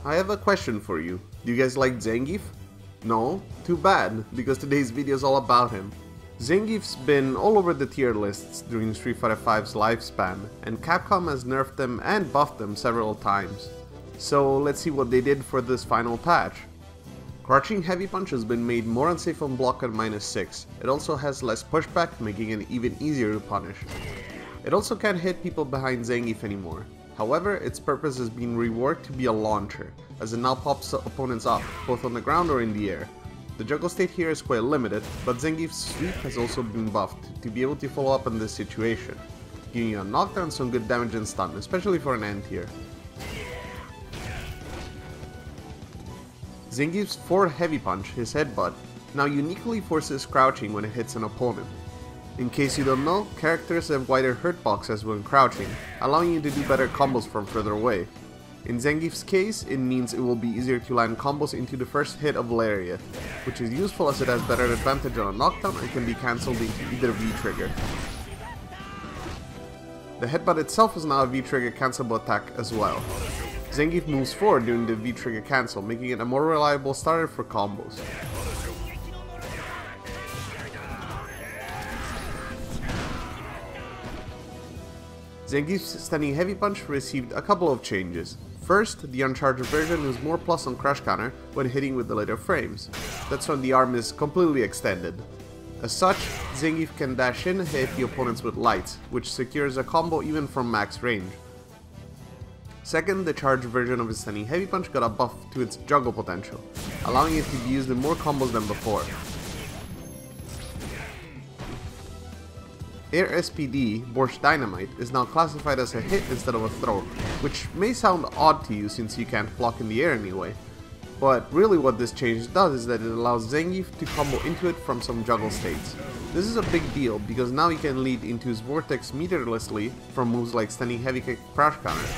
I have a question for you. Do you guys like Zangief? No? Too bad, because today's video is all about him. Zangief's been all over the tier lists during Street Fighter V's lifespan, and Capcom has nerfed them and buffed them several times. So let's see what they did for this final patch. Crouching Heavy Punch has been made more unsafe on block at -6. It also has less pushback, making it even easier to punish. It also can't hit people behind Zangief anymore. However, its purpose has been reworked to be a launcher, as it now pops opponents up, both on the ground or in the air. The juggle state here is quite limited, but Zangief's sweep has also been buffed to be able to follow up in this situation, giving you a knockdown, some good damage and stun, especially for an end tier. Zangief's forward heavy punch, his headbutt, now uniquely forces crouching when it hits an opponent. In case you don't know, characters have wider hurtboxes when crouching, allowing you to do better combos from further away. In Zangief's case, it means it will be easier to land combos into the first hit of Lariat, which is useful as it has better advantage on a knockdown and can be cancelled into either V-trigger. The headbutt itself is now a V-trigger cancelable attack as well. Zangief moves forward during the V-trigger cancel, making it a more reliable starter for combos. Zangief's Stunning Heavy Punch received a couple of changes. First, the uncharged version is more plus on crush counter when hitting with the later frames. That's when the arm is completely extended. As such, Zangief can dash in and hit the opponents with lights, which secures a combo even from max range. Second, the charged version of his Stunning Heavy Punch got a buff to its juggle potential, allowing it to be used in more combos than before. Air SPD, Borscht Dynamite, is now classified as a hit instead of a throw, which may sound odd to you since you can't block in the air anyway. But really what this change does is that it allows Zangief to combo into it from some juggle states. This is a big deal because now he can lead into his vortex meterlessly from moves like Stunning Heavy Kick Crouch Counter,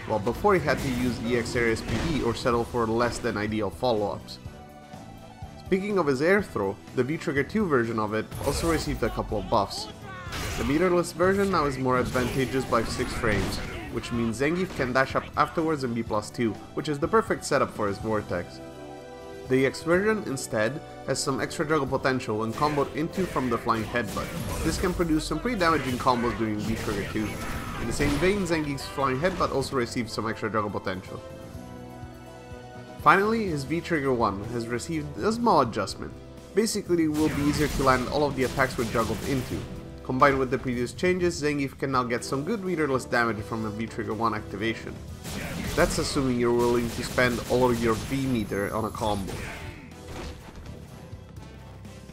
while before he had to use EX Air SPD or settle for less than ideal follow-ups. Speaking of his air throw, the V-Trigger 2 version of it also received a couple of buffs. The meterless version now is more advantageous by 6 frames, which means Zangief can dash up afterwards and be +2, which is the perfect setup for his vortex. The EX version, instead, has some extra juggle potential when comboed into from the flying headbutt. This can produce some pretty damaging combos during V-Trigger 2. In the same vein, Zangief's flying headbutt also receives some extra juggle potential. Finally, his V-Trigger 1 has received a small adjustment. Basically, it will be easier to land all of the attacks we're juggled into. Combined with the previous changes, Zangief can now get some good meterless damage from a V-Trigger 1 activation. That's assuming you're willing to spend all of your V-meter on a combo.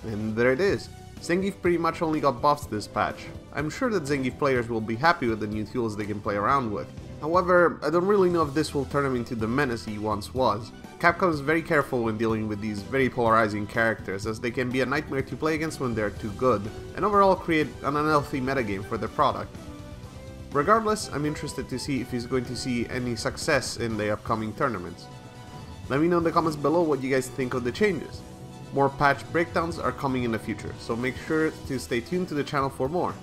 And there it is. Zangief pretty much only got buffs this patch. I'm sure that Zangief players will be happy with the new tools they can play around with. However, I don't really know if this will turn him into the menace he once was. Capcom is very careful when dealing with these very polarizing characters, as they can be a nightmare to play against when they're too good, and overall create an unhealthy metagame for their product. Regardless, I'm interested to see if he's going to see any success in the upcoming tournaments. Let me know in the comments below what you guys think of the changes. More patch breakdowns are coming in the future, so make sure to stay tuned to the channel for more.